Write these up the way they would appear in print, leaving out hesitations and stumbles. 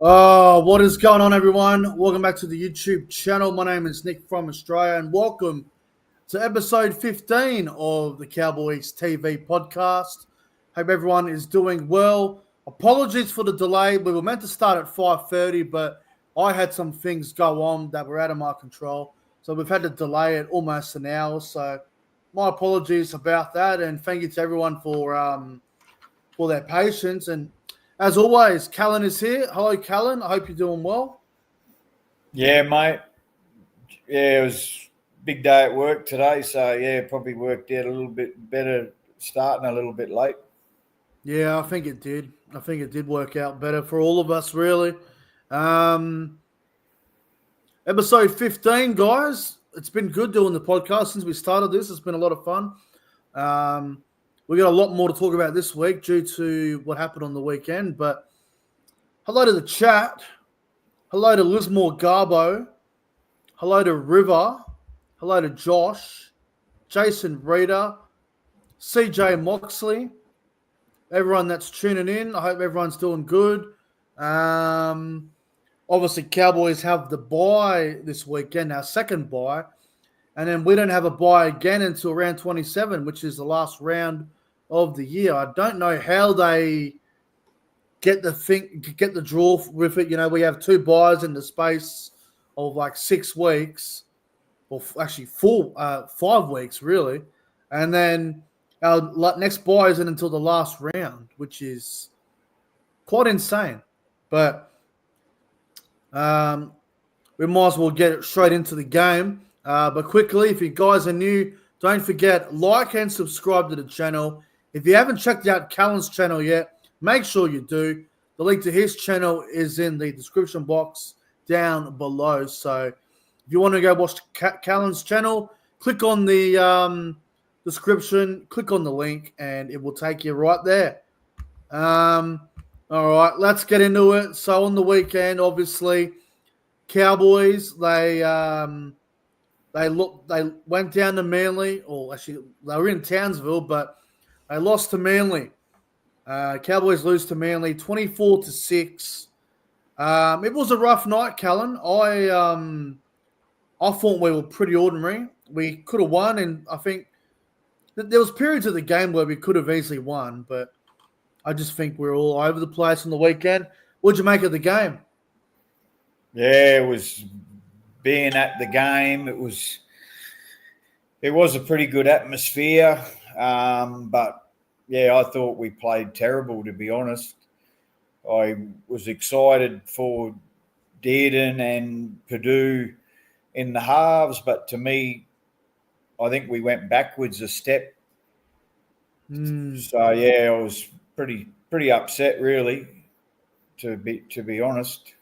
What is going on, everyone? Welcome back to the YouTube channel. My name is Nick from Australia, and welcome to episode 15 of the Cowboys TV podcast. Hope everyone is doing well. Apologies for the delay. We were meant to start at 5:30, but I had some things go on that were out of my control. So we've had to delay it almost an hour. So my apologies about that, and thank you to everyone for their patience. And as always, Callan is here. Hello, Callan. I hope you're doing well. Yeah, mate. Yeah, it was a big day at work today, so yeah, probably worked out a little bit better starting a little bit late. Yeah, I think it did. I think it did work out better for all of us, really. Um, Episode 15, guys. It's been good doing the podcast since we started this. It's been a lot of fun. We got a lot more to talk about this week due to what happened on the weekend. But hello to the chat. Hello to Lismore Garbo. Hello to River. Hello to Josh. Jason Reeder. CJ Moxley. Everyone that's tuning in. I hope everyone's doing good. Obviously, Cowboys have the bye this weekend, our second bye. And then we don't have a bye again until round 27, which is the last round of the year. I don't know how they get the draw with it. You know, we have two buys in the space of like 6 weeks, or actually 5 weeks, really. And then our next bye isn't until the last round, which is quite insane. But we might as well get straight into the game. But quickly, if you guys are new, don't forget, like and subscribe to the channel. If you haven't checked out Callan's channel yet, make sure you do. The link to his channel is in the description box down below. So if you want to go watch Callan's channel, click on the description, click on the link, and it will take you right there. All right, let's get into it. So on the weekend, obviously, Cowboys, they went down to Manly, or actually they were in Townsville, but they lost to Manly. Cowboys lose to Manly 24-6. It was a rough night, Callan. I thought we were pretty ordinary. We could have won, and I think there was periods of the game where we could have easily won, but I just think we're all over the place on the weekend. What'd you make of the game? Yeah, it was being at the game. It was a pretty good atmosphere, but yeah, I thought we played terrible, to be honest. I was excited for Dearden and Purdue in the halves, but to me, I think we went backwards a step. So yeah, I was pretty upset, really, to be honest.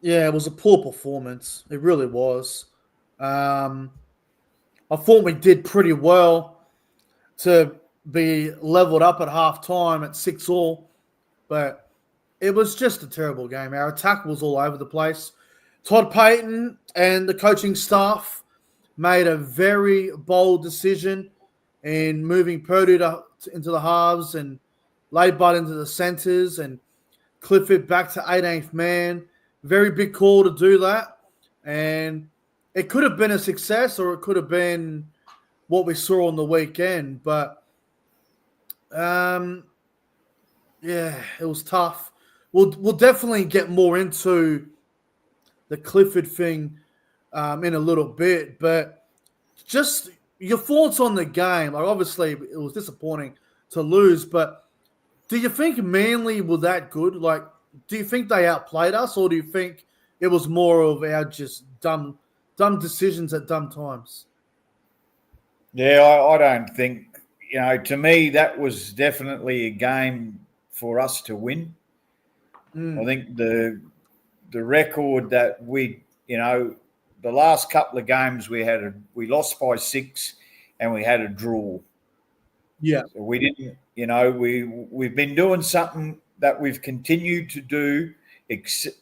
Yeah, it was a poor performance. It really was. I thought we did pretty well to be leveled up at halftime at 6-6, but it was just a terrible game. Our attack was all over the place. Todd Payton and the coaching staff made a very bold decision in moving Purdue into the halves and Laidbutt into the centers and Clifford back to 18th man. Very big call to do that. And it could have been a success, or it could have been what we saw on the weekend. But, yeah, it was tough. We'll definitely get more into the Clifford thing in a little bit. But just your thoughts on the game. Like, obviously, it was disappointing to lose. But do you think Manly were that good? Like, do you think they outplayed us, or do you think it was more of our just dumb decisions at dumb times? Yeah, I don't think, to me, that was definitely a game for us to win. I think the record that we, the last couple of games we lost by 6 and we had a draw. Yeah. So we didn't, we've been doing something that we've continued to do, except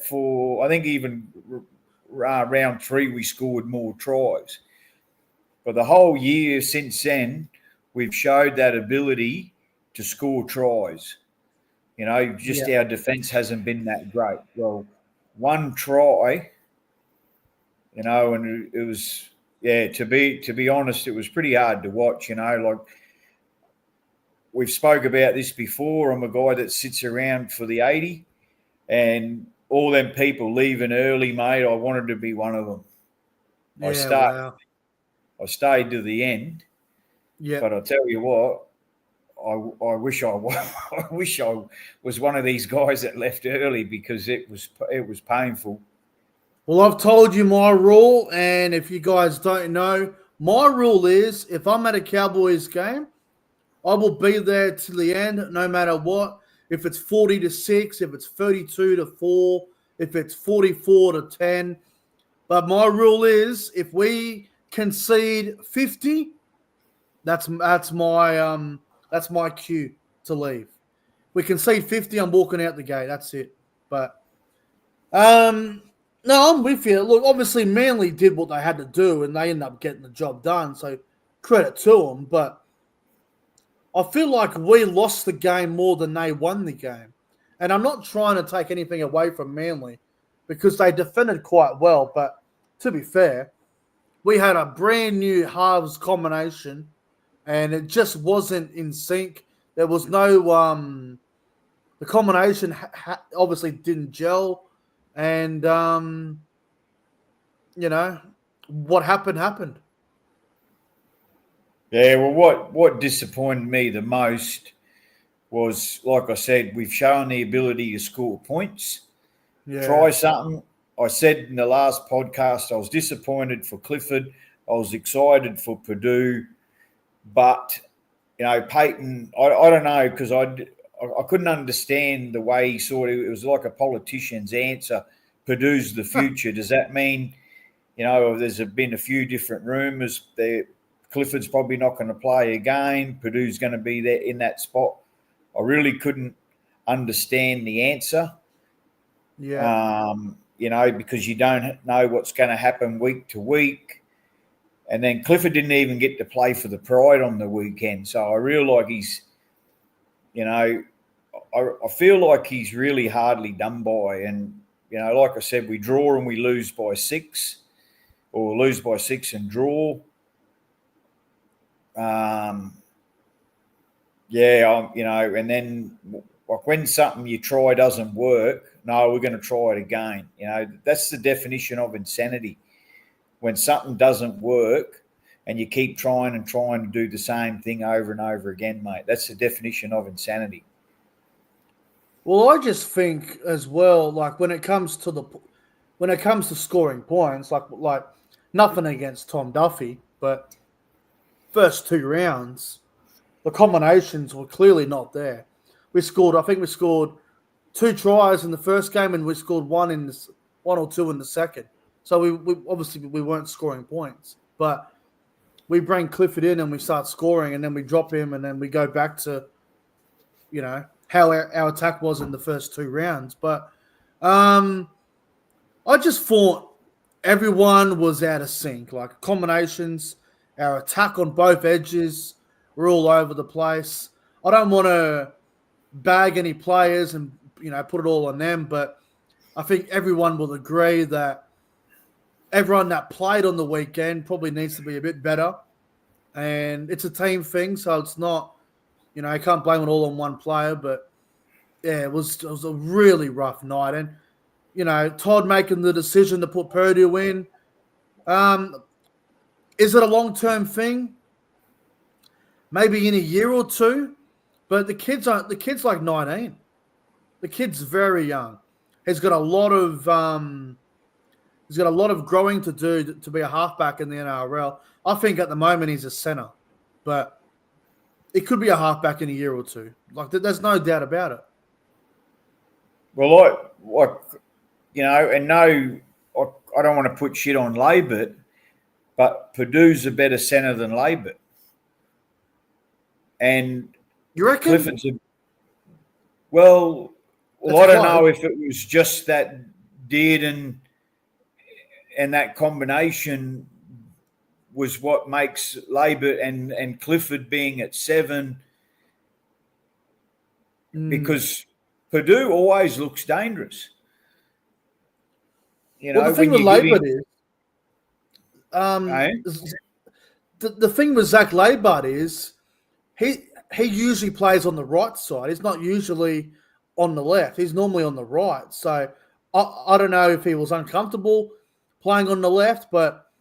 for, I think even round 3 we scored more tries. But the whole year since then, we've showed that ability to score tries. Just Yeah. our defence hasn't been that great. Well, one try, and it was, to be honest, it was pretty hard to watch. Like we've spoke about this before. I'm a guy that sits around for the 80, and all them people leaving early, mate. I wanted to be one of them. I Yeah. stayed. Wow. I stayed to the end, Yeah. but I tell you what, I wish I wish I was one of these guys that left early because it was painful. Well, I've told you my rule, and if you guys don't know, my rule is if I'm at a Cowboys game, I will be there till the end, no matter what. If it's 40-6, if it's 32-4, if it's 44-10. But my rule is if we concede 50, that's my cue to leave. We concede 50, I'm walking out the gate. That's it. But um no, I'm with you. Look, obviously Manly did what they had to do and they ended up getting the job done. So credit to them. But I feel like we lost the game more than they won the game. And I'm not trying to take anything away from Manly because they defended quite well. But to be fair, we had a brand new halves combination and it just wasn't in sync. There was no the combination obviously didn't gel, and what happened. Yeah, well, what disappointed me the most was, like I said, we've shown the ability to score points. Yeah, Try something. I said in the last podcast I was disappointed for Clifford. I was excited for Purdue, but Peyton. I don't know because I couldn't understand the way he sort of. It was like a politician's answer. Purdue's the future. Does that mean there's been a few different rumours there? Clifford's probably not going to play again. Purdue's going to be there in that spot. I really couldn't understand the answer. yeah. Because you don't know what's going to happen week to week. And then Clifford didn't even get to play for the Pride on the weekend. So I feel like I feel like he's really hardly done by. And, like I said, we draw and we lose by 6 or lose by 6 and draw. And then like when something you try doesn't work, no, we're going to try it again. That's the definition of insanity. When something doesn't work and you keep trying and trying to do the same thing over and over again, mate, that's the definition of insanity. Well, I just think as well, like when it comes to scoring points, like nothing against Tom Duffy, but first 2 rounds, the combinations were clearly not there. I think we scored 2 tries in the first game, and we scored one or two in the second. So we obviously we weren't scoring points, but we bring Clifford in and we start scoring, and then we drop him, and then we go back to how our attack was in the first 2 rounds. But I just thought everyone was out of sync, like combinations. Our attack on both edges were all over the place. I don't want to bag any players and put it all on them, but I think everyone will agree that everyone that played on the weekend probably needs to be a bit better. And it's a team thing, so it's not, I can't blame it all on one player, but yeah, it was a really rough night. And, Todd making the decision to put Purdue in, is it a long-term thing? Maybe in a year or two, but the kid's like 19. The kid's very young. He's got a lot of growing to do to be a halfback in the NRL. I think at the moment he's a center, but it could be a halfback in a year or two. Like there's no doubt about it. Well, and no, I don't want to put shit on Labor, but Purdue's a better centre than Labor. And You reckon? Clifford's well, That's I don't close. know if it was just that Dearden and that combination was what makes Labor and Clifford being at 7 because Purdue always looks dangerous. You Well, know, the thing when with you give Labour him, is, eh? the thing with Zach Labour is he usually plays on the right side. He's not usually on the left. He's normally on the right. So I don't know if he was uncomfortable playing on the left, but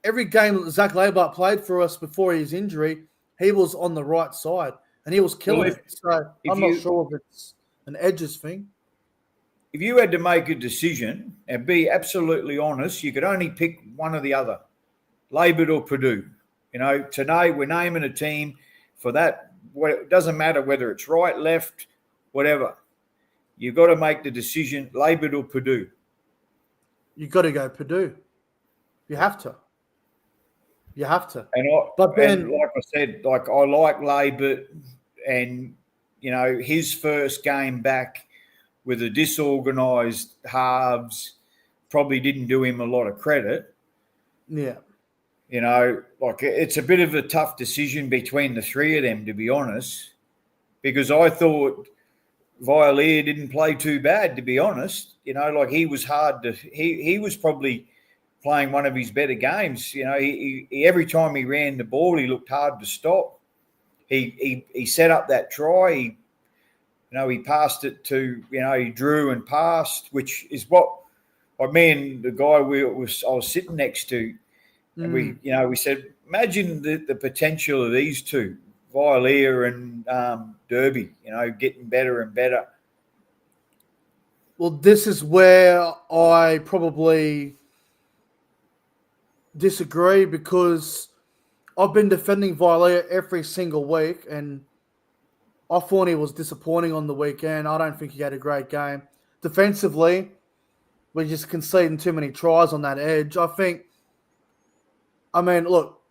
every game that Zach Labour played for us before his injury, he was on the right side and he was Well, killing it. So if I'm not you sure if it's an edges thing. if you had to make a decision and be absolutely honest, you could only pick one or the other, Labor or Purdue. You know, today we're naming a team for that. It doesn't matter whether it's right, left, whatever. You've got to make the decision, Labor or Purdue. You got to go Purdue. You have to. You have to. And But and then, like I said, like I like Labor, and you know his first game back with the disorganised halves probably didn't do him a lot of credit. yeah. You know, like it's a bit of a tough decision between the three of them, to be honest, because I thought Vialier didn't play too bad, to be honest. You know, like he was hard to, he was probably playing one of his better games. You know, he every time he ran the ball, he looked hard to stop. He set up that try. He passed it to, he drew and passed, which is what me and the guy I was sitting next to, and we said, imagine the potential of these two, Vialier and Derby, getting better and better. Well, this is where I probably disagree because I've been defending Vialier every single week, and I thought he was disappointing on the weekend. I don't think he had a great game. Defensively, we're just conceding too many tries on that edge. Look,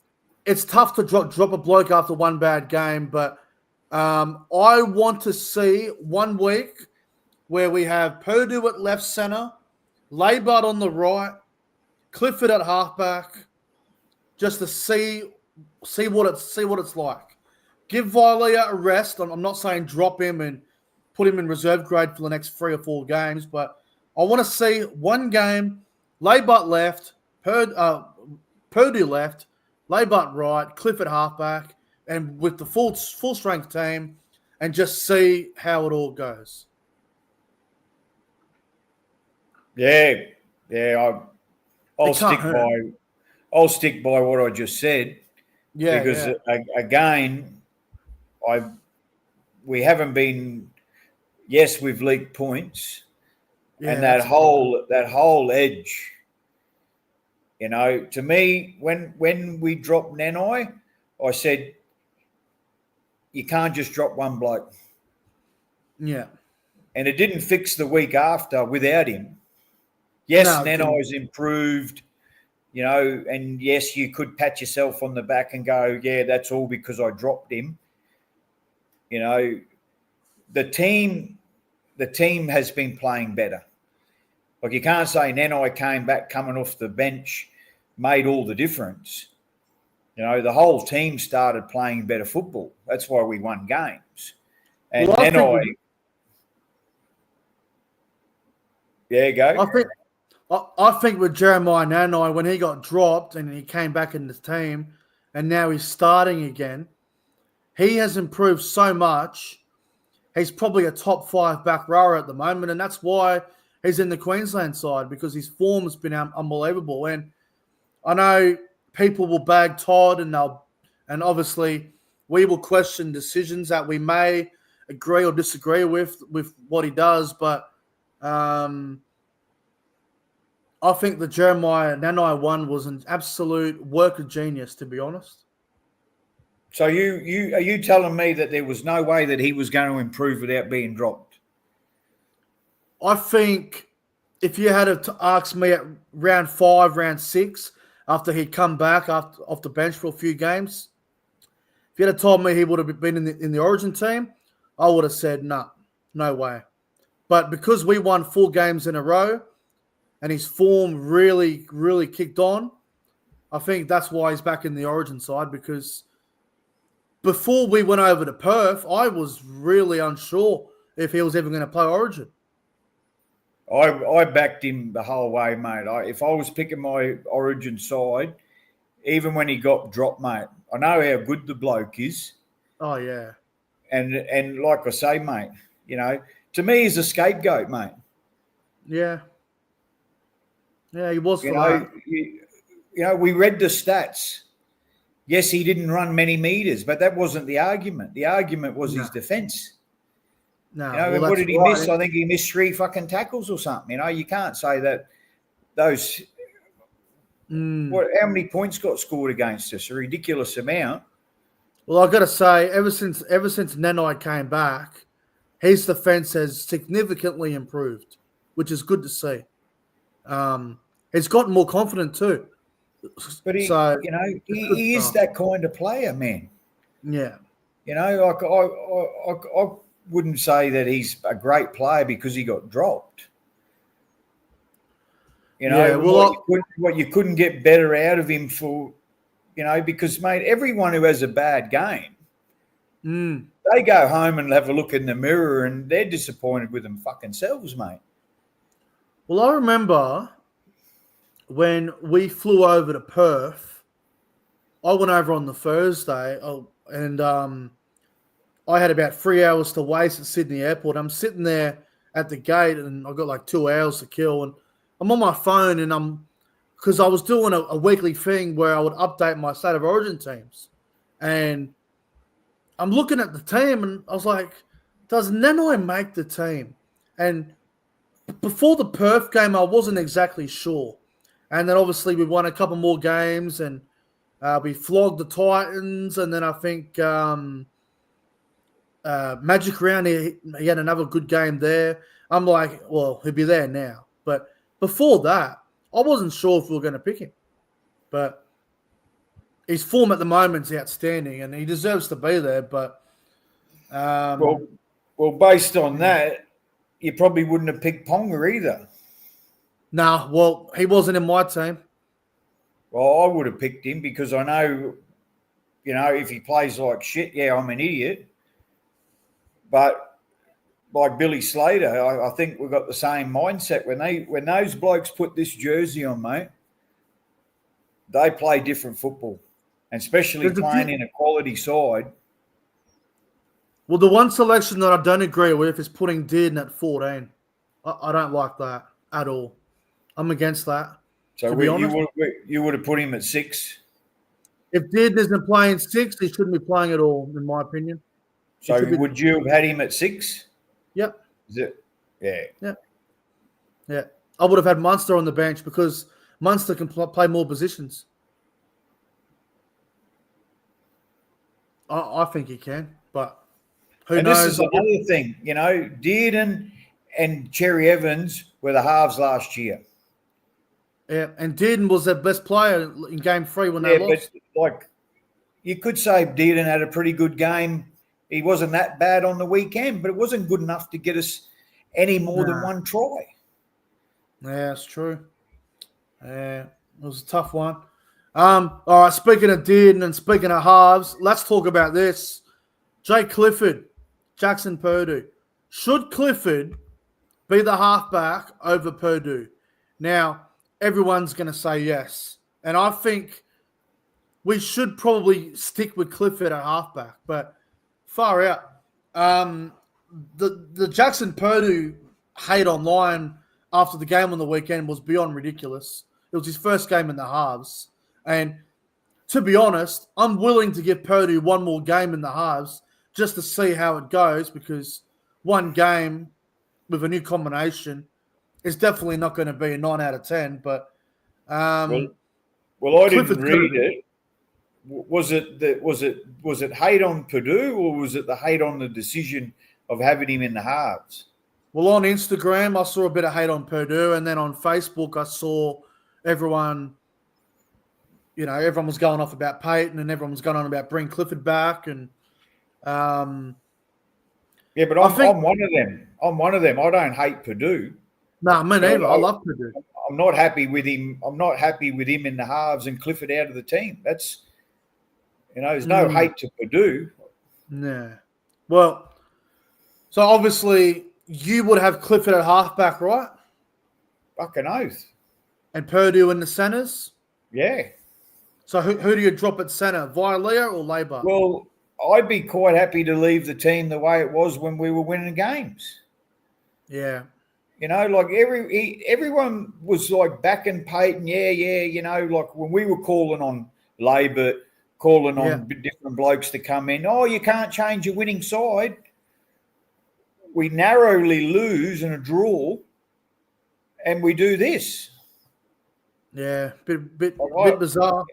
it's tough to drop a bloke after one bad game, but I want to see 1 week where we have Purdue at left center, Laibart on the right, Clifford at halfback, just to see what it's like. Give Vialier a rest. I'm not saying drop him and put him in reserve grade for the next 3 or 4 games, but I want to see one game, Laibart left, Purdue left, Laibart right, Clifford halfback, and with the full strength team, and just see how it all goes. Yeah, I'll stick by what I just said. Yeah, because yeah. again, we haven't been. Yes, we've leaked points, Yeah, and that's that whole edge. To me, when we dropped Nanai, I said you can't just drop one bloke. Yeah. And it didn't fix the week after without him. Yes, No, Nanai's improved, and yes, you could pat yourself on the back and go, yeah, that's all because I dropped him. The team has been playing better. Like you can't say Nanai came back coming off the bench, made all the difference. The whole team started playing better football. That's why we won games. And well, Nanai, go. I think with Jeremiah Nanai, when he got dropped and he came back in the team and now he's starting again, he has improved so much. He's probably a top 5 back rower at the moment, and that's why he's in the Queensland side, because his form has been unbelievable. And I know people will bag Todd, and obviously we will question decisions that we may agree or disagree with what he does, but I think the Jeremiah Nanai one was an absolute work of genius, to be honest. So are you telling me that there was no way that he was going to improve without being dropped? I think if you had to ask me at round 5, round 6, after he'd come back off the bench for a few games, if you had told me he would have been in the Origin team, I would have said no way. But because we won 4 games in a row, and his form really, really kicked on, I think that's why he's back in the Origin side, because before we went over to Perth, I was really unsure if he was ever going to play Origin. I backed him the whole way, mate. If I was picking my Origin side, even when he got dropped, mate, I know how good the bloke is. Oh, yeah. And like I say, mate, to me, he's a scapegoat, mate. Yeah. Yeah, he was for that. We read the stats. Yes, he didn't run many meters, but that wasn't the argument. The argument was his defence. No, what did he miss? I think he missed 3 fucking tackles or something. You can't say that those. How many points got scored against us? A ridiculous amount. Well, I've got to say, ever since Nanai came back, his defence has significantly improved, which is good to see. He's gotten more confident too. But he is that kind of player, man. Yeah. I wouldn't say that he's a great player because he got dropped. What you couldn't get better out of him for, because, mate, everyone who has a bad game, they go home and have a look in the mirror and they're disappointed with them fucking selves, mate. Well, I remember when we flew over to Perth, I went over on the Thursday and I had about 3 hours to waste at Sydney Airport. I'm sitting there at the gate and I've got like 2 hours to kill. And I'm on my phone and because I was doing a weekly thing where I would update my State of Origin teams. And I'm looking at the team and I was like, does Nanai make the team? And before the Perth game, I wasn't exactly sure. And then obviously we won a couple more games and we flogged the Titans. And then I think Magic Round, he had another good game there. I'm like, well, he'll be there now. But before that, I wasn't sure if we were going to pick him. But his form at the moment is outstanding and he deserves to be there. But well, based on that, you probably wouldn't have picked Ponga either. No, well, he wasn't in my team. Well, I would have picked him because I know, if he plays like shit, yeah, I'm an idiot. But like Billy Slater, I think we've got the same mindset. When those blokes put this jersey on, mate, they play different football, and especially playing in a quality side. Well, the one selection that I don't agree with is putting Dearden at 14. I don't like that at all. I'm against that. So you would have put him at 6? If Dearden isn't playing 6, he shouldn't be playing at all, in my opinion. So would you have had him at 6? Yep. Is it? Yeah. Yep. Yeah. I would have had Munster on the bench because Munster can play more positions. I think he can, but who knows? This is another thing, Dearden and Cherry Evans were the halves last year. Yeah, and Dearden was their best player in Game 3 when they lost. But you could say Dearden had a pretty good game. He wasn't that bad on the weekend, but it wasn't good enough to get us any more than one try. Yeah, that's true. Yeah, it was a tough one. All right, speaking of Dearden and speaking of halves, let's talk about this. Jake Clifford, Jackson Purdue. Should Clifford be the halfback over Purdue? Now, everyone's going to say yes. And I think we should probably stick with Clifford at halfback, but far out. The Jackson Purdue hate online after the game on the weekend was beyond ridiculous. It was his first game in the halves. And to be honest, I'm willing to give Purdue one more game in the halves just to see how it goes because one game with a new combination is definitely not going to be a 9 out of 10. But I didn't read it. Was it hate on Purdue or was it the hate on the decision of having him in the halves? Well, on Instagram, I saw a bit of hate on Purdue, and then on Facebook, I saw everyone was going off about Peyton, and everyone was going on about bring Clifford back, and yeah, but I'm one of them. I'm one of them. I don't hate Purdue. No, me neither. I love Purdue. I'm not happy with him. I'm not happy with him in the halves and Clifford out of the team. That's, there's no hate to Purdue. Yeah. Well, So obviously you would have Clifford at halfback, right? Fucking oath. And Purdue in the centres. Yeah. So who do you drop at centre? Vialia or Labour? Well, I'd be quite happy to leave the team the way it was when we were winning games. Yeah. You know, like everyone was like backing Peyton. Yeah. You know, like when we were calling on Labour, calling on different blokes to come in. Oh, you can't change your winning side. We narrowly lose in a draw, and we do this. Yeah, bit Like, bizarre.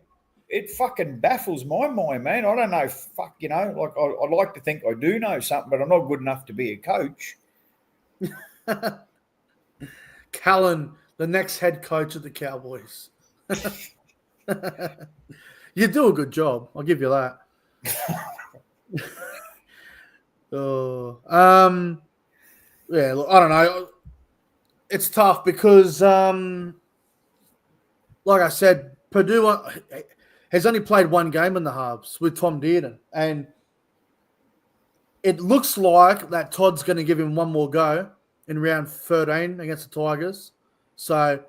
it fucking baffles my mind, man. I don't know. Fuck, you know, like I'd like to think I do know something, but I'm not good enough to be a coach. Callan, the next head coach of the Cowboys. You do a good job. I'll give you that. Oh, yeah. Look, I don't know. It's tough because, like I said, Purdue has only played one game in the halves with Tom Dearden, and it looks like that Todd's going to give him one more go in round 13 against the Tigers. So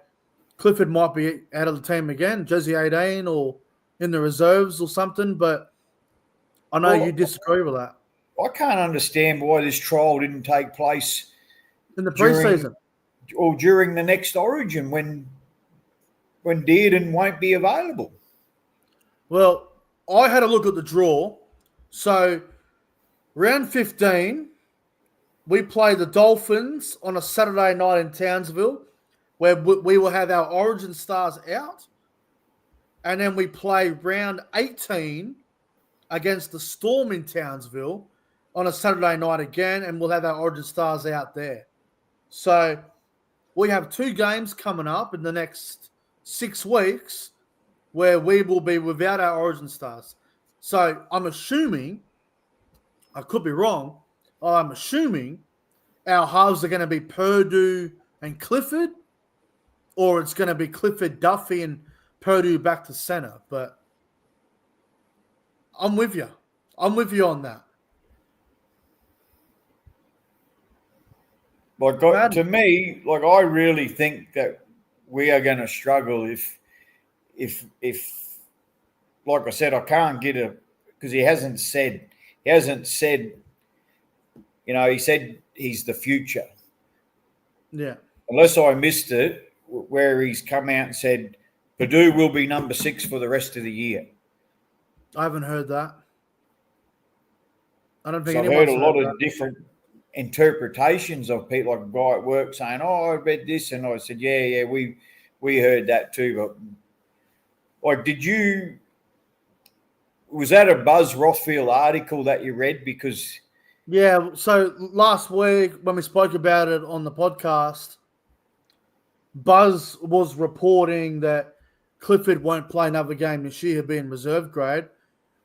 Clifford might be out of the team again, jersey 18 or in the reserves or something, but I know you disagree with that. I can't understand why this trial didn't take place In the preseason. During the next Origin when Dearden won't be available. Well, I had a look at the draw. So round 15, we play the Dolphins on a Saturday night in Townsville, where we will have our Origin stars out. And then we play round 18 against the Storm in Townsville on a Saturday night again, and we'll have our Origin stars out there. So we have 2 games coming up in the next 6 weeks where we will be without our Origin stars. So I'm assuming, I could be wrong, I'm assuming our halves are going to be Purdue and Clifford, or it's going to be Clifford, Duffy, and Purdue back to center. But I'm with you. I'm with you on that. Like, to me, like, I really think that we are going to struggle if like I said, I can't get a, because he hasn't said, you know, he said he's the future. Yeah. Unless I missed it, where he's come out and said Purdue will be number 6 for the rest of the year. I haven't heard that. I don't think I've anyone's heard a lot that. of different interpretations of people, like a guy at work saying, "Oh, I read this," and I said, "Yeah, we heard that too." But like, was that a Buzz Rothfield article that you read? Because yeah, so last week when we spoke about it on the podcast, Buzz was reporting that Clifford won't play another game this year, being reserve grade,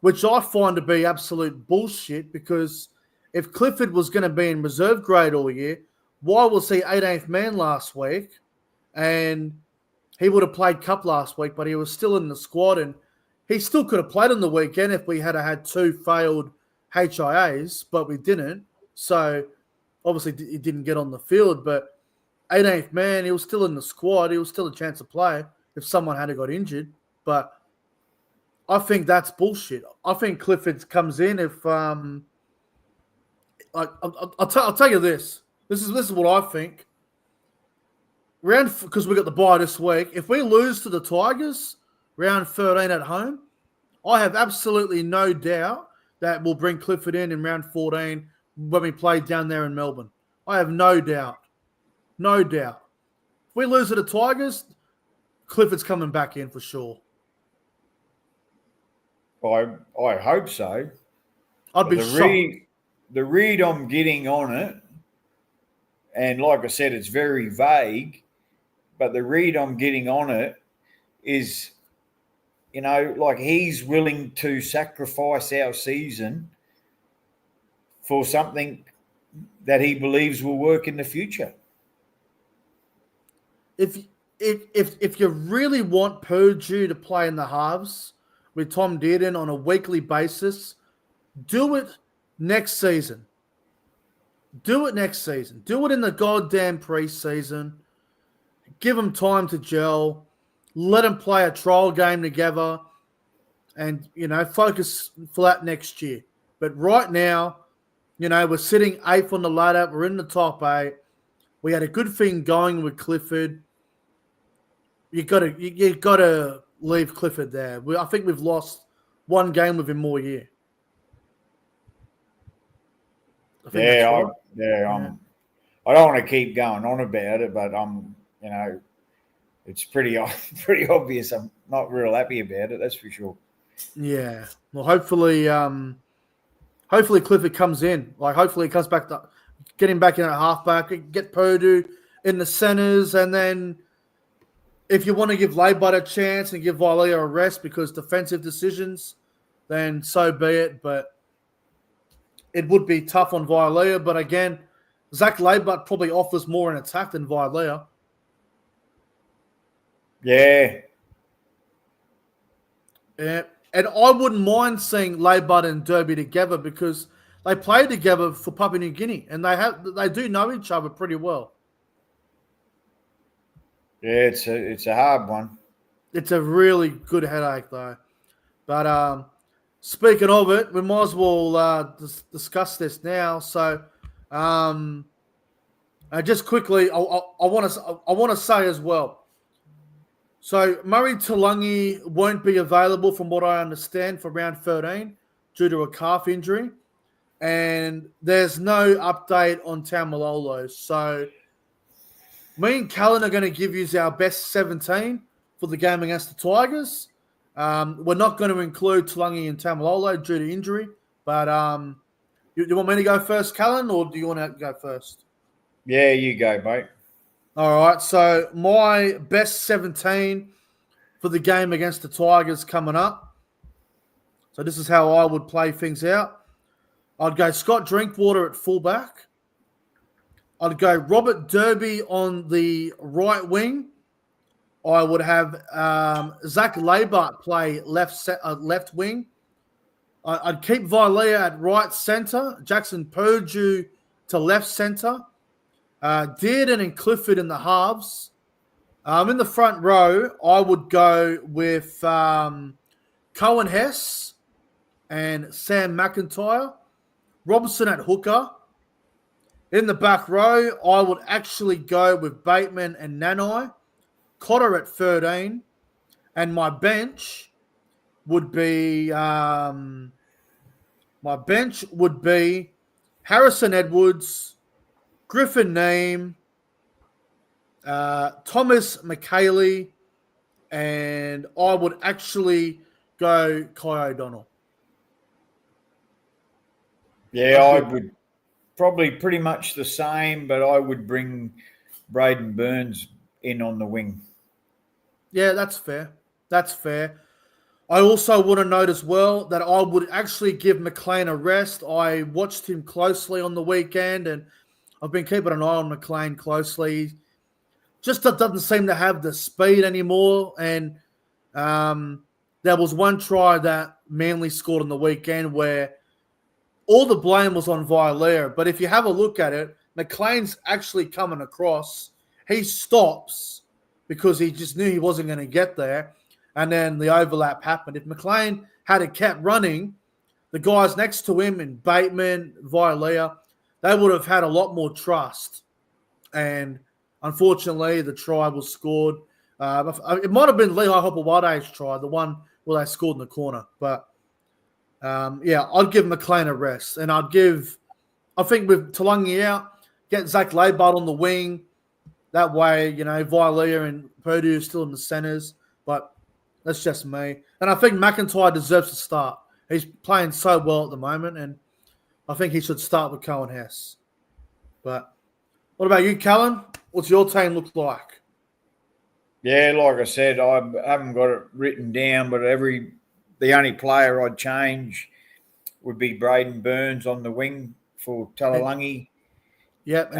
which I find to be absolute bullshit, because if Clifford was going to be in reserve grade all year, why was he 18th man last week? And he would have played cup last week, but he was still in the squad, and he still could have played on the weekend if we had had 2 failed HIAs, but we didn't. So obviously he didn't get on the field, but 18th man, he was still in the squad. He was still a chance to play if someone had got injured. But I think that's bullshit. I think Clifford comes in if I'll tell you this. This is what I think. Because we got the bye this week. If we lose to the Tigers, round 13 at home, I have absolutely no doubt that we'll bring Clifford in round 14 when we play down there in Melbourne. I have no doubt. No doubt. If we lose to the Tigers, Clifford's coming back in for sure. I hope so. I'd be shocked. The read I'm getting on it, and like I said, it's very vague, but the read I'm getting on it is, you know, like he's willing to sacrifice our season for something that he believes will work in the future. If you really want Purdue to play in the halves with Tom Dearden on a weekly basis, do it next season. Do it next season. Do it in the goddamn preseason. Give them time to gel. Let them play a trial game together, and focus for that next year. But right now, we're sitting eighth on the ladder. We're in the top eight. We had a good thing going with Clifford. You gotta leave Clifford there. I think we've lost one game with him more year. I think that's right. I don't want to keep going on about it, but it's pretty pretty obvious. I'm not real happy about it. That's for sure. Yeah. Well, hopefully Clifford comes in. Like, hopefully he comes back to get him back in at halfback, get Purdue in the centers, and then if you want to give Laybutt a chance and give Vilea a rest because defensive decisions, then so be it. But it would be tough on Vilea. But again, Zach Laybutt probably offers more in attack than Vilea. Yeah. Yeah. And I wouldn't mind seeing Laybutt and Derby together because they played together for Papua New Guinea and they do know each other pretty well. Yeah, it's a hard one. It's a really good headache though. But speaking of it, we might as well discuss this now. So, just quickly, I want to say as well. So Murray Talangi won't be available, from what I understand, for round 13 due to a calf injury, and there's no update on Tamalolo. So me and Callan are going to give you our best 17 for the game against the Tigers. We're not going to include Talangi and Tamalolo due to injury, but you want me to go first, Callan, or do you want to go first? Yeah, you go, mate. All right, so my best 17 for the game against the Tigers coming up. So this is how I would play things out. I'd go Scott Drinkwater at fullback. I'd go Robert Derby on the right wing. I would have Zach Laybutt play left wing. I'd keep Vilea at right centre. Jackson Purdue to left centre. Dearden and Clifford in the halves. In the front row, I would go with Cohen Hess and Sam McIntyre. Robinson at hooker. In the back row, I would actually go with Bateman and Nanai. Cotter at 13. And my bench would be Harrison Edwards, Griffin Neame, Thomas McKaylee, and I would actually go Kai O'Donnell. Yeah, I would probably pretty much the same, but I would bring Braden Burns in on the wing. Yeah, that's fair. That's fair. I also want to note as well that I would actually give McLean a rest. I watched him closely on the weekend, and I've been keeping an eye on McLean closely. Just doesn't seem to have the speed anymore. And there was one try that Manly scored on the weekend where all the blame was on Vilea. But if you have a look at it, McLean's actually coming across. He stops because he just knew he wasn't going to get there. And then the overlap happened. If McLean had kept running, the guys next to him in Bateman, Vilea, they would have had a lot more trust. And unfortunately, the try was scored. It might have been Lehigh Hopowate's try, the one where they scored in the corner. But, I'd give McLean a rest. And I think with Talangi out, get Zach Laybutt on the wing. That way, Vilea and Purdue are still in the centers. But that's just me. And I think McIntyre deserves to start. He's playing so well at the moment, and I think he should start with Cohen Hess. But what about you, Callan? What's your team look like? Yeah, like I said, I haven't got it written down, but the only player I'd change would be Braden Burns on the wing for Talangi. Yep.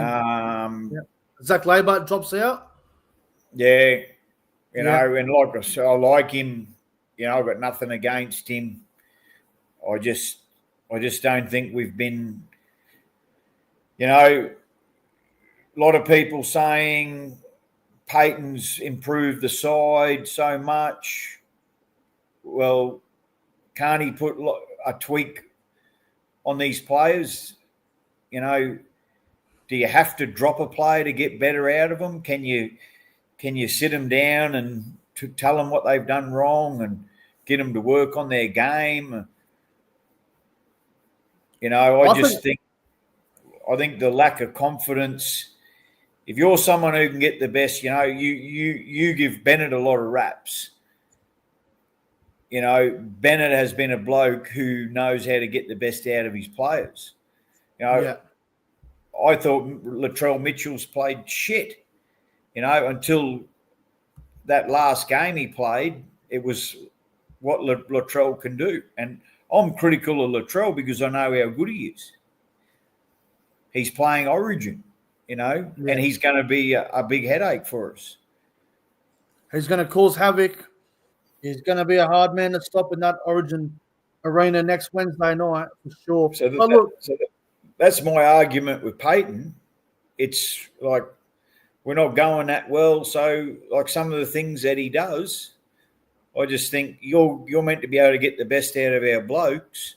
Zach Laybutt drops out. Yeah. And like I said, I like him. I've got nothing against him. I just don't think we've been You know, a lot of people saying Payton's improved the side so much. Well, can't he put a tweak on these players? You know, do you have to drop a player to get better out of them? Can you sit them down and to tell them what they've done wrong and get them to work on their game? You know, I think the lack of confidence. If you're someone who can get the best, you know, you give Bennett a lot of raps. You know, Bennett has been a bloke who knows how to get the best out of his players. You know, Yeah. I thought Latrell Mitchell's played shit, you know, until that last game he played. It was what Latrell can do. And I'm critical of Latrell because I know how good he is. He's playing Origin, you know, and he's going to be a big headache for us. He's going to cause havoc. He's going to be a hard man to stop in that Origin arena next Wednesday night for sure. So that's my argument with Payton. It's like we're not going that well. So, like some of the things that he does, I just think you're meant to be able to get the best out of our blokes,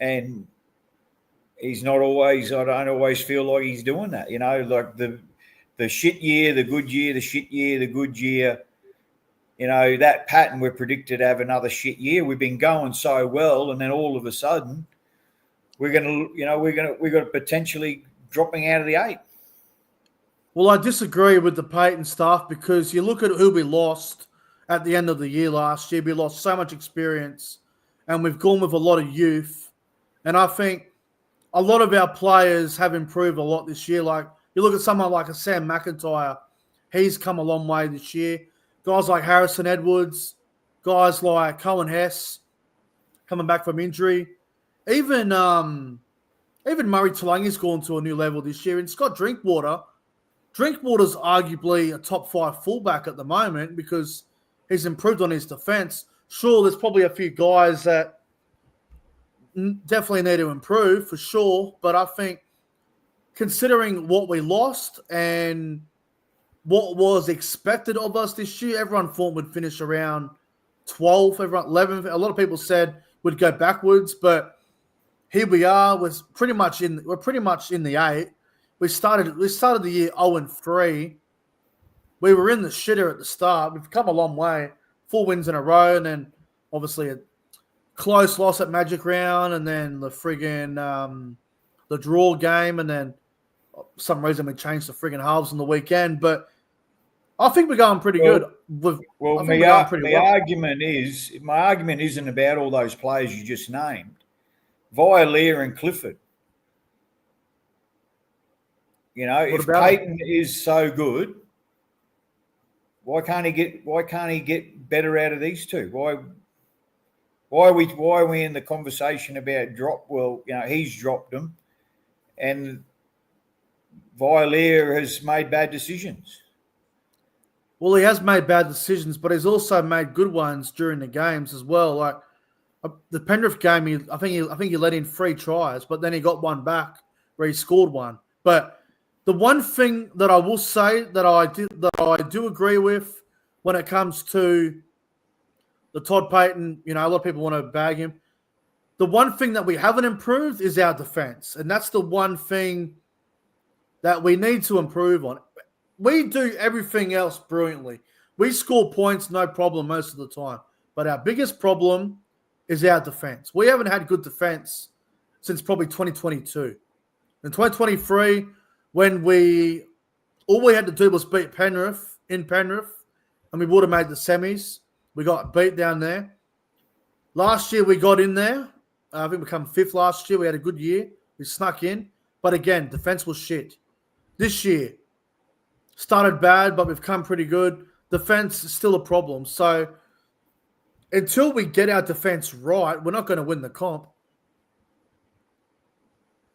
and he's not always. I don't always feel like he's doing that. You know, like the shit year, the good year, the shit year, the good year. You know, that pattern we're predicted to have another shit year. We've been going so well, and then all of a sudden, we're going to potentially dropping out of the 8. Well, I disagree with the Payton stuff because you look at who we lost at the end of the year last year. We lost so much experience, and we've gone with a lot of youth. And I think a lot of our players have improved a lot this year. Like you look at someone like a Sam McIntyre, he's come a long way this year. Guys like Harrison Edwards, guys like Cohen Hess coming back from injury. Even Murray Talangi's gone to a new level this year. And Scott Drinkwater's arguably a top 5 fullback at the moment because he's improved on his defense. Sure, there's probably a few guys that definitely need to improve for sure. But I think considering what we lost and what was expected of us this year, everyone thought we'd finish around 12, 11. A lot of people said we'd go backwards, but here we are. We're pretty much in the 8. We started the year 0-3. We were in the shitter at the start. We've come a long way. 4 wins in a row, and then obviously a close loss at Magic Round, and then the friggin' the draw game, and then for some reason we changed the friggin' halves on the weekend. But I think we're going pretty good. My argument isn't about all those players you just named. Vialier and Clifford. You know, if Payton is so good, why can't he get better out of these two? Why are we in the conversation about drop? Well, you know, he's dropped them, and Vialier has made bad decisions. Well, he has made bad decisions, but he's also made good ones during the games as well. Like the Penrith game, I think he let in 3 tries, but then he got one back where he scored one. But the one thing that I will say that I do agree with when it comes to the Todd Payton, you know, a lot of people want to bag him. The one thing that we haven't improved is our defense, and that's the one thing that we need to improve on. We do everything else brilliantly. We score points, no problem most of the time. But our biggest problem is our defense. We haven't had good defense since probably 2022. In 2023, when all we had to do was beat Penrith, and we would have made the semis. We got beat down there. Last year, we got in there. I think we come 5th last year. We had a good year. We snuck in. But again, defense was shit. This year, started bad, but we've come pretty good. Defense is still a problem. So until we get our defense right, we're not going to win the comp.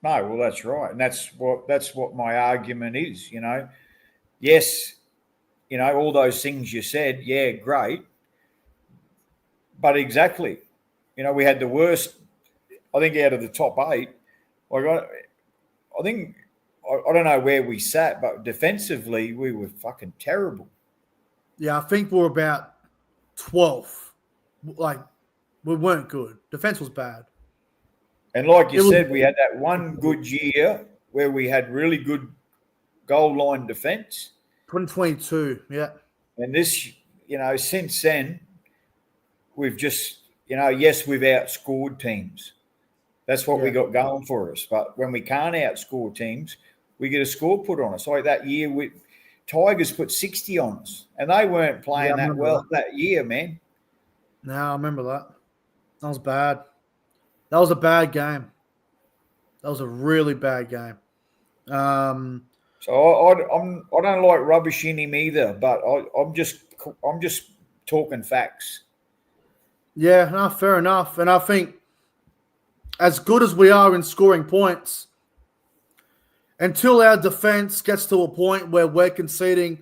No, well, that's right, and that's what my argument is. You know, yes, you know all those things you said. Yeah, great, but exactly, you know, we had the worst. I think out of the top 8, I I think I don't know where we sat, but defensively we were fucking terrible. Yeah, I think we're about 12th. Like, we weren't good. Defense was bad. And like you It was said, we had that one good year where we had really good goal line defense. 2022. Yeah. And this, since then, we've just, yes, we've outscored teams. That's what we Yeah. got going for us. But when we can't outscore teams, we get a score put on us. Like that year, Tigers put 60 on us, and they weren't playing that well that year, man. No, I remember that. That was bad. That was a bad game. That was a really bad game. So I don't like rubbishing him either, but I'm just talking facts. Yeah, no, fair enough. And I think as good as we are in scoring points, until our defense gets to a point where we're conceding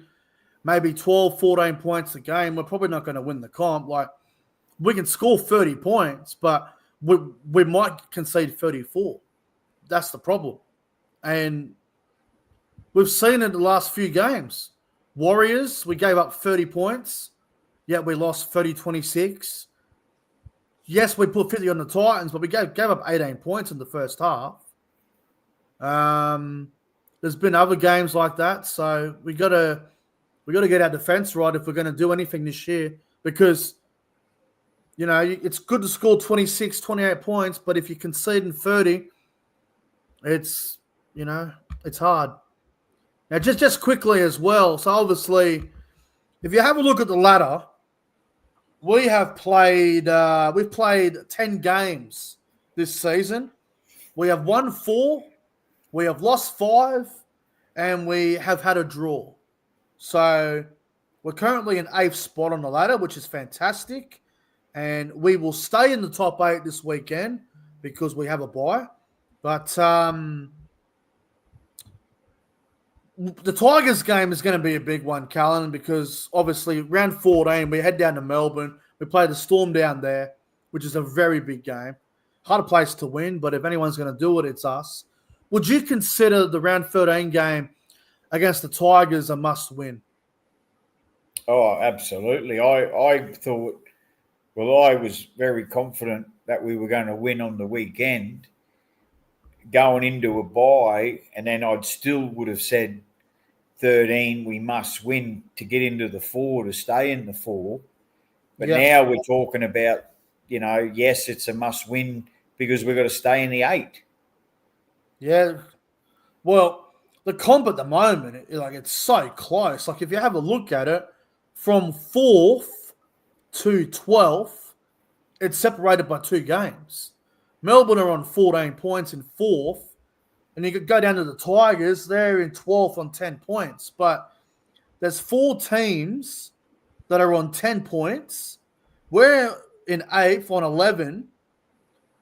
maybe 12, 14 points a game, we're probably not going to win the comp. Like, we can score 30 points, but we might concede 34. That's the problem. And we've seen it the last few games. Warriors, we gave up 30 points, yet we lost 30-26. Yes, we put 50 on the Titans, but we gave up 18 points in the first half. There's been other games like that, so we gotta get our defense right if we're going to do anything this year, because it's good to score 26, 28 points, but if you concede in 30, it's hard. Now, just quickly as well. So obviously, if you have a look at the ladder, we've played 10 games this season. We have won 4, we have lost 5, and we have had a draw. So we're currently in 8th spot on the ladder, which is fantastic. And we will stay in the top 8 this weekend because we have a bye. But the Tigers game is going to be a big one, Callan, because obviously round 14, we head down to Melbourne. We play the Storm down there, which is a very big game. Hard place to win, but if anyone's going to do it, it's us. Would you consider the round 13 game against the Tigers a must-win? Oh, absolutely. I thought, I was very confident that we were going to win on the weekend going into a bye, and then I still would have said 13, we must win to get into the 4, to stay in the 4. But now we're talking about, yes, it's a must win because we've got to stay in the 8. Yeah. Well, the comp at the moment, it's so close. Like, if you have a look at it, from 4th to 12th, it's separated by 2 games. Melbourne are on 14 points in 4th, and you could go down to the Tigers. They're in 12th on 10 points. But there's 4 teams that are on 10 points. We're in 8th on 11.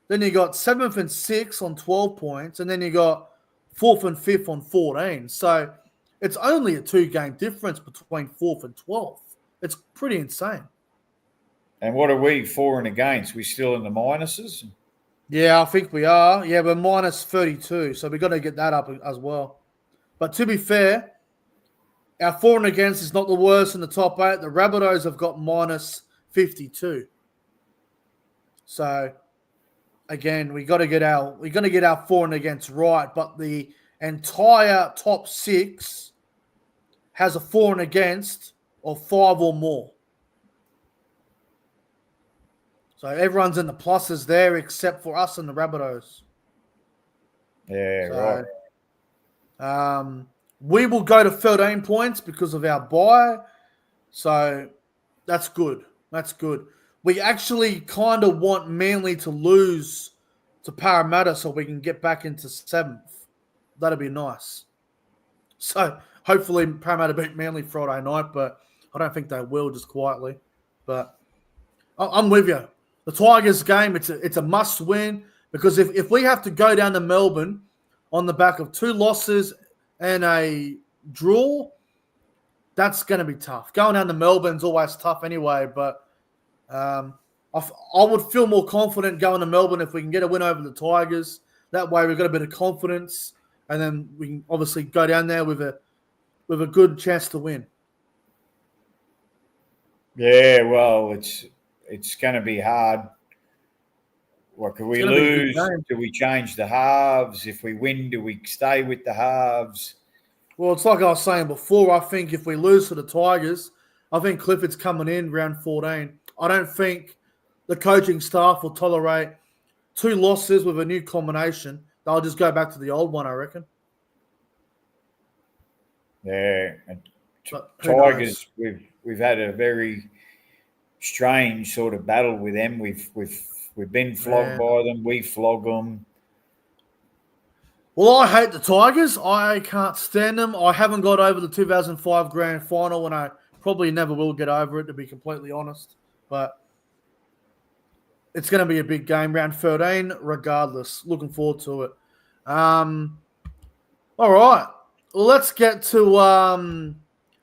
Then you got 7th and 6th on 12 points. And then you got 4th and 5th on 14. So it's only a 2-game difference between 4th and 12th. It's pretty insane. And what are we for and against? We still in the minuses? Yeah, I think we are. Yeah, we're minus 32. So we've got to get that up as well. But to be fair, our for and against is not the worst in the top 8. The Rabbitohs have got minus 52. So again, we got to get our for and against right. But the entire top 6 has a for and against of 5 or more. So everyone's in the pluses there except for us and the Rabbitohs. Yeah, right. We will go to 13 points because of our bye. So that's good. That's good. We actually kind of want Manly to lose to Parramatta so we can get back into 7th. That'd be nice. So hopefully Parramatta beat Manly Friday night, but I don't think they will, just quietly. But I'm with you. The Tigers game, it's a must win, because if we have to go down to Melbourne on the back of 2 losses and a draw, that's going to be tough. Going down to Melbourne's always tough anyway, but I would feel more confident going to Melbourne if we can get a win over the Tigers. That way we've got a bit of confidence and then we can obviously go down there with a good chance to win. Yeah, well, it's going to be hard. What can It's we going to be a big lose? game. Do we change the halves? If we win, do we stay with the halves? Well, it's like I was saying before. I think if we lose to the Tigers, I think Clifford's coming in round 14. I don't think the coaching staff will tolerate 2 losses with a new combination. They'll just go back to the old one, I reckon. Yeah, and But who knows? Tigers, we've had a very strange sort of battle with them. We've been flogged Yeah. by them. We flog them. Well, I hate the Tigers. I can't stand them. I haven't got over the 2005 grand final, and I probably never will get over it, to be completely honest. But it's going to be a big game, round 13, regardless. Looking forward to it. All right, let's get to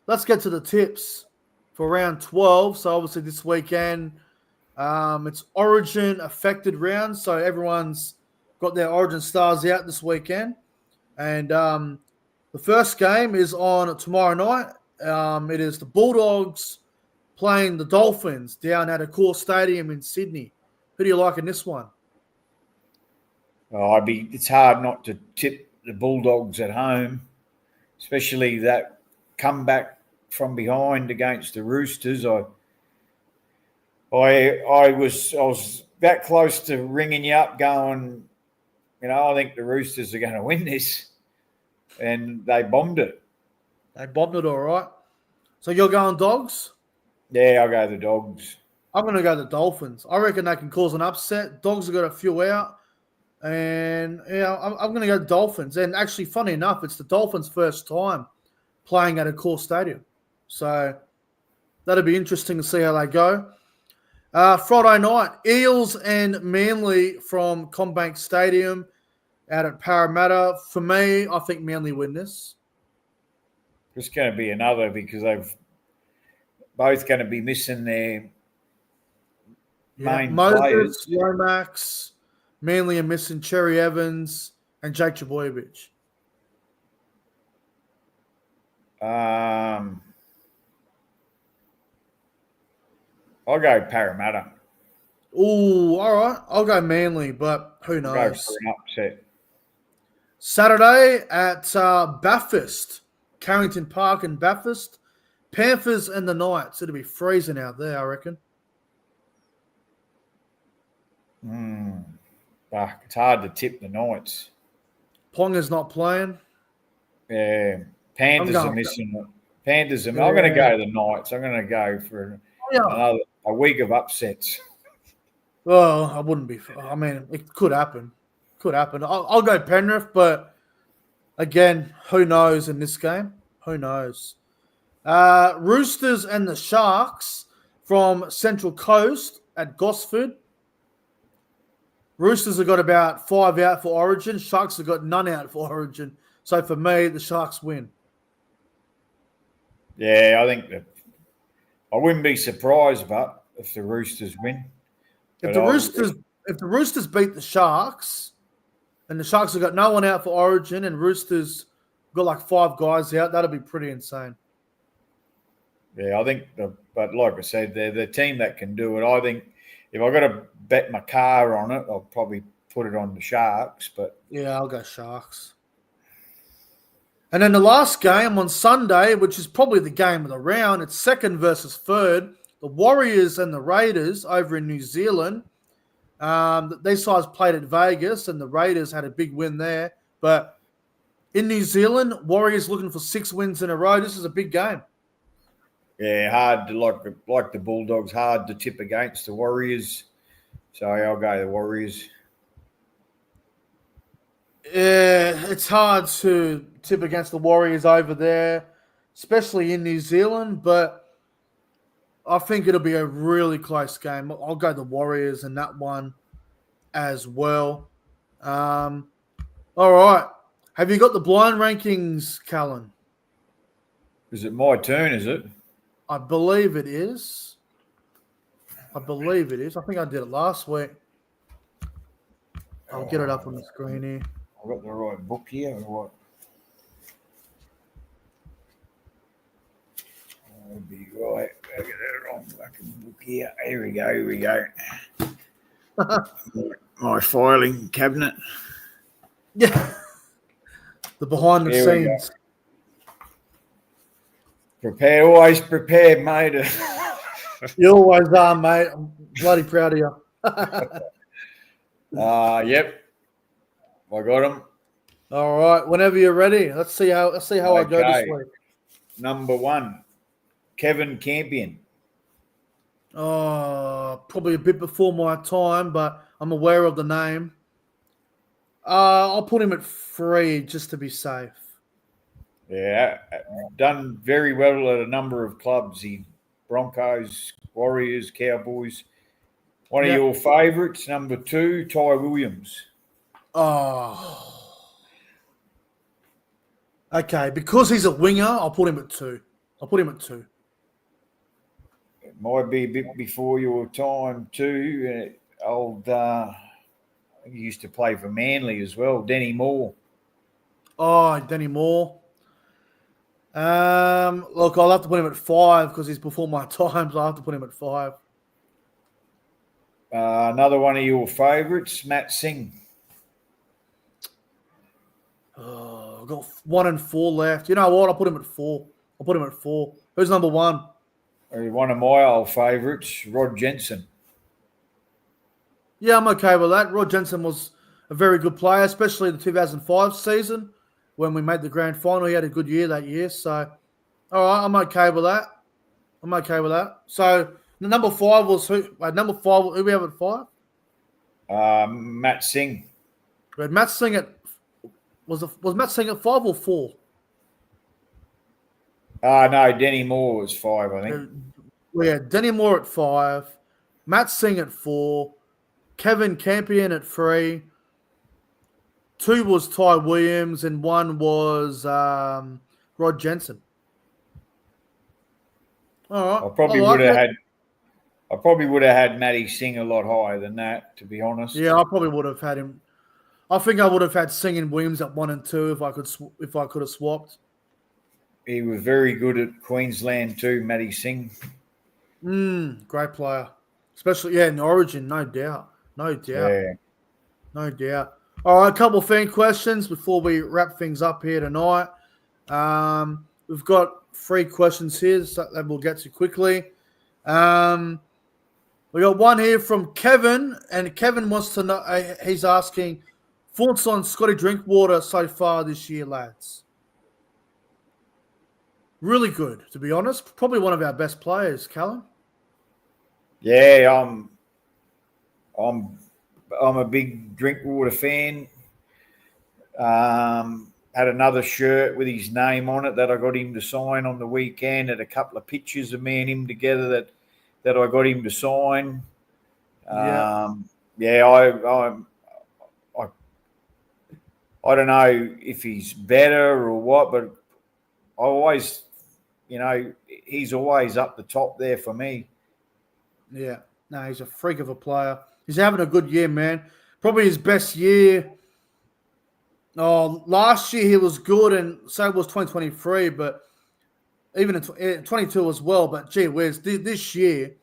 the tips for round 12. So obviously this weekend, it's Origin affected round, so everyone's got their Origin stars out this weekend, and the first game is on tomorrow night. It is the Bulldogs playing the Dolphins down at Accor Stadium in Sydney. Who do you like in this one? Oh, it's hard not to tip the Bulldogs at home, especially that comeback from behind against the Roosters. I was that close to ringing you up, going, I think the Roosters are going to win this, and they bombed it. They bombed it all right. So you're going Dogs? Yeah, I'll go the Dogs. I'm going to go the Dolphins. I reckon they can cause an upset. Dogs have got a few out. And, I'm going to go Dolphins. And actually, funny enough, it's the Dolphins' first time playing at Accor Stadium. So that'll be interesting to see how they go. Friday night, Eels and Manly from Combank Stadium out at Parramatta. For me, I think Manly win this. It's going to be another because they've both going to be missing their main Moses, players. Lomax, Manly are missing Cherry Evans and Jake Trbojevic. I'll go Parramatta. Ooh, all right. I'll go Manly, but who I'll go knows? for an upset. Saturday at Bathurst, Carrington Park in Bathurst. Panthers and the Knights. It'll be freezing out there, I reckon. It's hard to tip the Knights. Ponga's not playing. Yeah, Panthers are missing. Panthers are. I'm going to go the Knights. I'm going to go for a week of upsets. Well, I wouldn't be. I mean, it could happen. Could happen. I'll go Penrith, but again, who knows in this game? Who knows? Roosters and the Sharks from Central Coast at Gosford. Roosters have got about 5 out for Origin. Sharks have got none out for Origin. So for me, the Sharks win. Yeah, I think that I wouldn't be surprised, but if the Roosters win, if the Roosters beat the Sharks, and the Sharks have got no one out for Origin, and Roosters got like 5 guys out, that'll be pretty insane. Yeah, I think, but like I said, they're the team that can do it. I think if I got to bet my car on it, I'll probably put it on the Sharks. But yeah, I'll go Sharks. And then the last game on Sunday, which is probably the game of the round, it's second versus third. The Warriors and the Raiders over in New Zealand. These sides played at Vegas, and the Raiders had a big win there. But in New Zealand, Warriors looking for 6 wins in a row. This is a big game. Yeah, hard to like the Bulldogs, hard to tip against the Warriors. So I'll go the Warriors. Yeah, it's hard to tip against the Warriors over there, especially in New Zealand, but I think it'll be a really close game. I'll go the Warriors in that one as well. All right. Have you got the blind rankings, Callan? Is it my turn, is it? I believe it is. I think I did it last week. I'll get it up on the screen here. I've got the right book here or what? I'll be right. I get the wrong fucking book here. Here we go. Here we go. My filing cabinet. Yeah. The behind the Here we go. scenes. Always prepared, mate. You always are, mate. I'm bloody proud of you. Yep. I got them. All right. Whenever you're ready, let's see how I go this week. Number 1, Kevin Campion. Oh, probably a bit before my time, but I'm aware of the name. I'll put him at 3 just to be safe. Yeah, done very well at a number of clubs. Broncos, Warriors, Cowboys. One of your favourites, number 2, Ty Williams. Oh. Okay, because he's a winger, I'll put him at 2. It might be a bit before your time too. He used to play for Manly as well, Denny Moore. Oh, Denny Moore. Look, I'll have to put him at 5 because he's before my time, so I'll have to put him at 5. Another one of your favourites, Matt Singh. Oh, I've got 1 and 4 left. You know what? I'll put him at 4. Who's number 1? One of my old favourites, Rod Jensen. Yeah, I'm okay with that. Rod Jensen was a very good player, especially the 2005 season when we made the grand final. He had a good year that year. So, all right, I'm okay with that. So, the number 5 was who? Number 5, who we have at 5? Matt Singh. We had Matt Singh at was Matt Singh at 5 or 4? No, Denny Moore was 5, I think. We had Denny Moore at 5, Matt Singh at 4, Kevin Campion at 3, 2 was Ty Williams, and 1 was Rod Jensen. All right. I probably would have had Matty Singh a lot higher than that, to be honest. Yeah, I probably would have had him. I think I would have had Singh and Williams at 1 and 2 if I could have swapped. He was very good at Queensland too, Matty Singh. Great player. Especially, in Origin, no doubt. Yeah. No doubt. All right, a couple of fan questions before we wrap things up here tonight. We've got 3 questions here that we'll get to quickly. We got one here from Kevin, and Kevin wants to know, he's asking, thoughts on Scotty Drinkwater so far this year, lads? Really good, to be honest. Probably one of our best players, Callum. Yeah, I'm a big Drinkwater fan. Had another shirt with his name on it that I got him to sign on the weekend. Had a couple of pictures of me and him together that I got him to sign. I don't know if he's better or what, but I always, he's always up the top there for me. Yeah. No, he's a freak of a player. He's having a good year, man. Probably his best year. Oh, last year he was good, and so was 2023, but even in 22 as well. But gee whiz, this year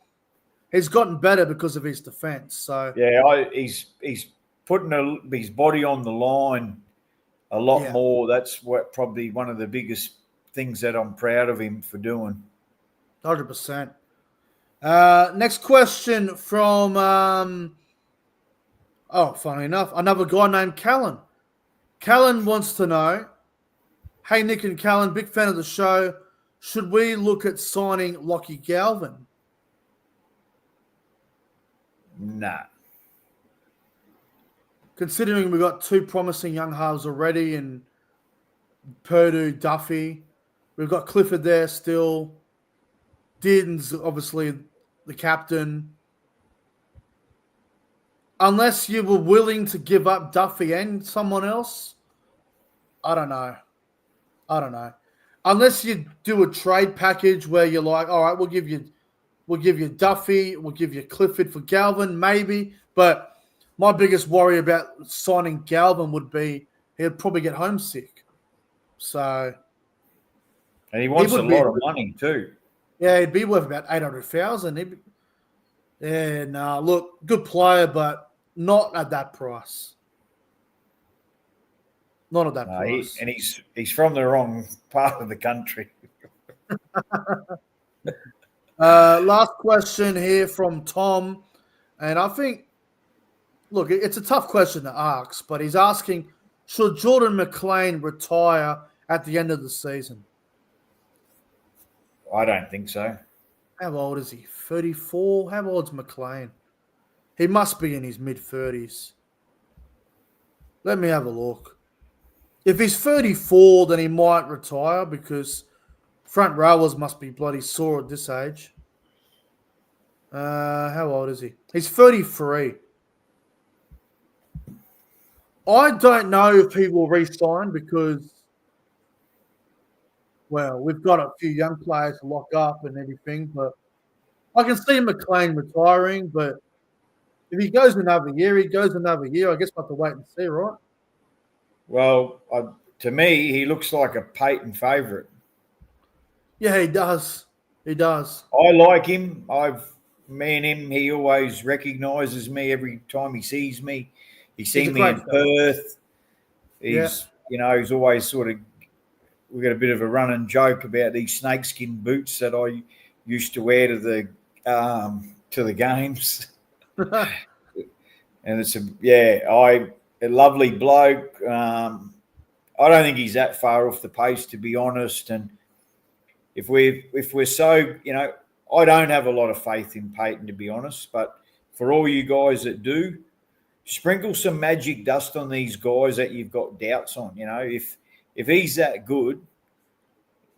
he's gotten better because of his defense. So yeah, he's putting his body on the line a lot more. That's what probably one of the biggest things that I'm proud of him for doing. 100%. Next question from funny enough, another guy named Callan. Callan wants to know, hey Nick and Callan, big fan of the show. Should we look at signing Lockie Galvin? Nah. Considering we've got 2 promising young halves already in Purdue, Duffy. We've got Clifford there still. Dearden's obviously the captain. Unless you were willing to give up Duffy and someone else, I don't know. Unless you do a trade package where you're like, all right, we'll give you Duffy, we'll give you Clifford for Galvin, maybe. But my biggest worry about signing Galvin would be he'd probably get homesick. So And he he wants a would be, lot of money too. yeah, he'd be worth about 800,000. Yeah, no, look, good player, but not at that price. Not at that No, price. he's from the wrong part of the country. Last question here from Tom, and I think, look, it's a tough question to ask, but he's asking, should Jordan McLean retire at the end of the season? I don't think so. How old is he? 34? How old's McLean? He must be in his mid-30s. Let me have a look. If he's 34, then he might retire because front rowers must be bloody sore at this age. How old is he? He's 33. I don't know if he will re-sign because, well, we've got a few young players to lock up and everything, but I can see McLean retiring, but if he goes another year, he goes another year. I guess we'll have to wait and see, right? Well, to me, he looks like a Peyton favourite. Yeah, he does. He does. I like him. Me and him, he always recognises me every time he sees me. He's He's a seen me in great fella. Perth. Yeah. He's always sort of, we've got a bit of a running joke about these snakeskin boots that I used to wear to the games. And it's a lovely bloke. I don't think he's that far off the pace, to be honest. And if we're so, I don't have a lot of faith in Peyton, to be honest. But for all you guys that do, sprinkle some magic dust on these guys that you've got doubts on. If he's that good,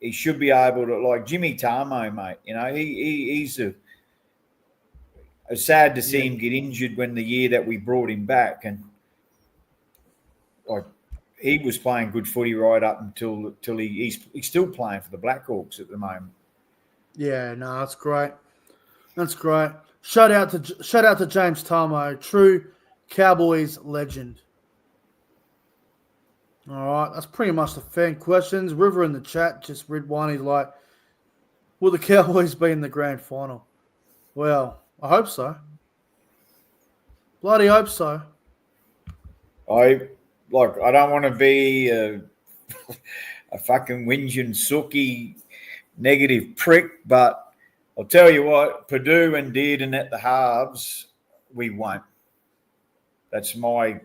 he should be able to, like Jimmy Tarmo, mate. He's sad to see him get injured when the year that we brought him back, and like he was playing good footy right up until he's still playing for the Blackhawks at the moment. Yeah, no, that's great. That's great. Shout out to James Tarmo, true Cowboys legend. All right, that's pretty much the fan questions. River in the chat just read one. He's like, will the Cowboys be in the grand final? Well, I hope so. Bloody hope so. I don't want to be a fucking whinging, sooky, negative prick, but I'll tell you what, Purdue and Dearden at the halves, we won't. That's my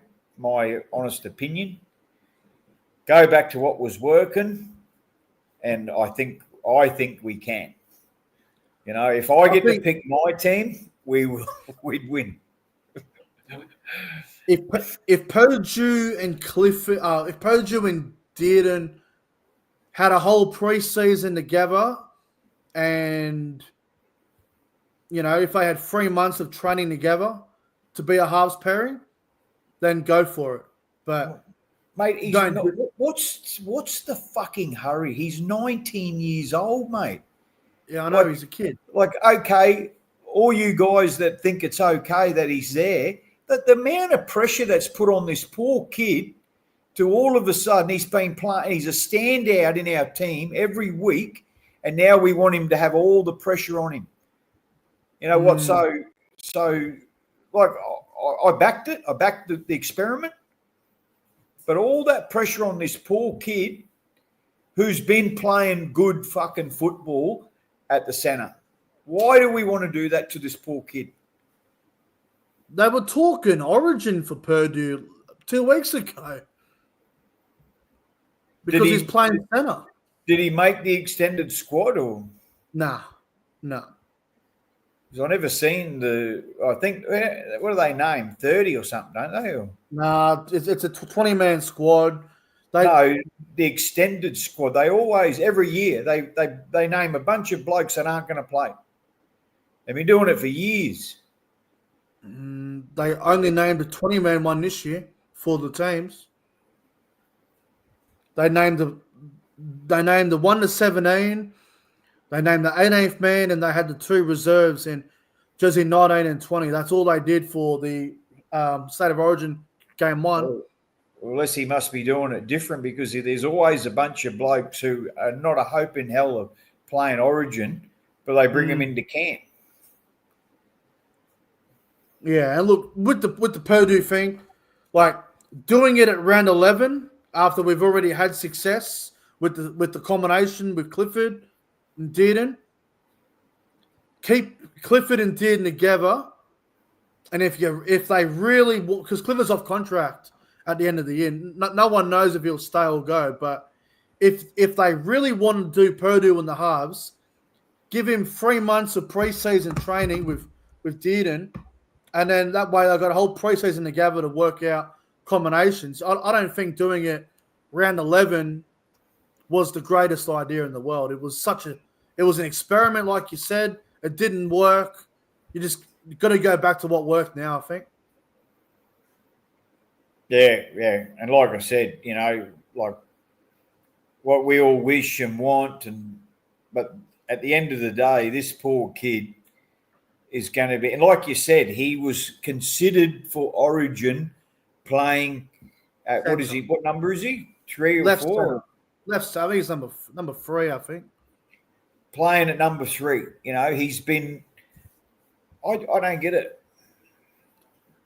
honest opinion. Go back to what was working, and I think we can. If I get to pick my team, we'd win. If Purdue and if Purdue and Dearden had a whole preseason together, and if they had 3 months of training together to be a halves pairing, then go for it. But mate, what's the fucking hurry? He's 19 years old, mate. Yeah, I know he's a kid. Okay, all you guys that think it's okay that he's there, that the amount of pressure that's put on this poor kid to all of a sudden he's been playing, he's a standout in our team every week, and now we want him to have all the pressure on him. You know what? So like I backed it. I backed the experiment. But all that pressure on this poor kid who's been playing good fucking football at the centre. Why do we want to do that to this poor kid? They were talking origin for Purdue 2 weeks ago. Because he's playing centre. Did he make the extended squad or? No. Because I've never seen I think, what do they name? 30 or something, don't they? Or? Nah, it's a 20-man squad. No, the extended squad. They always, every year, they name a bunch of blokes that aren't going to play. They've been doing it for years. They only named a 20-man one this year for the teams. They named the 1 to 17. They named the 18th man, and they had the 2 reserves in jersey 19 and 20. That's all they did for the State of Origin game 1. unless he must be doing it different, because there's always a bunch of blokes who are not a hope in hell of playing Origin, but they bring them into camp. Yeah, and look, with the Purdue thing, like doing it at round 11 after we've already had success with the combination with Clifford and Dearden, keep Clifford and Dearden together. And if they really, because Clifford's off contract at the end of the year, no one knows if he'll stay or go. But if they really want to do Purdue in the halves, give him 3 months of preseason training with Dearden, and then that way they've got a whole preseason together to work out combinations. I don't think doing it round 11 was the greatest idea in the world. It was an experiment, like you said. It didn't work. You just got to go back to what worked now, I think. Yeah. And like I said, like what we all wish and want, but at the end of the day, this poor kid is going to be, and like you said, he was considered for Origin playing at, what is he? What number is he? 3 or Left 4? center. Left center. I think he's number 3, I think. Playing at number 3. He's been, I don't get it.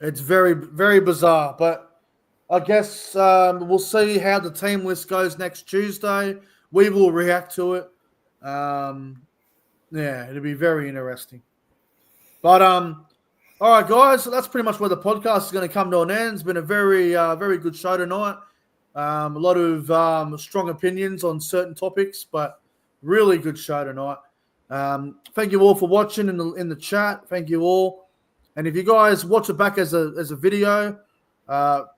It's very, very bizarre, but I guess we'll see how the team list goes next Tuesday. We will react to it. It'll be very interesting. But all right, guys, so that's pretty much where the podcast is going to come to an end. It's been a very, very good show tonight. A lot of strong opinions on certain topics, but really good show tonight. Thank you all for watching in the chat. Thank you all. And if you guys watch it back as a video,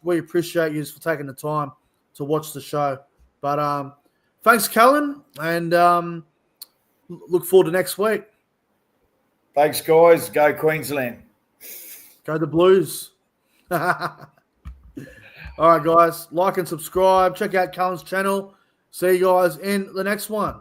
we appreciate you for taking the time to watch the show. But thanks, Callan, and look forward to next week. Thanks, guys. Go Queensland. Go the Blues. All right, guys. Like and subscribe. Check out Callan's channel. See you guys in the next one.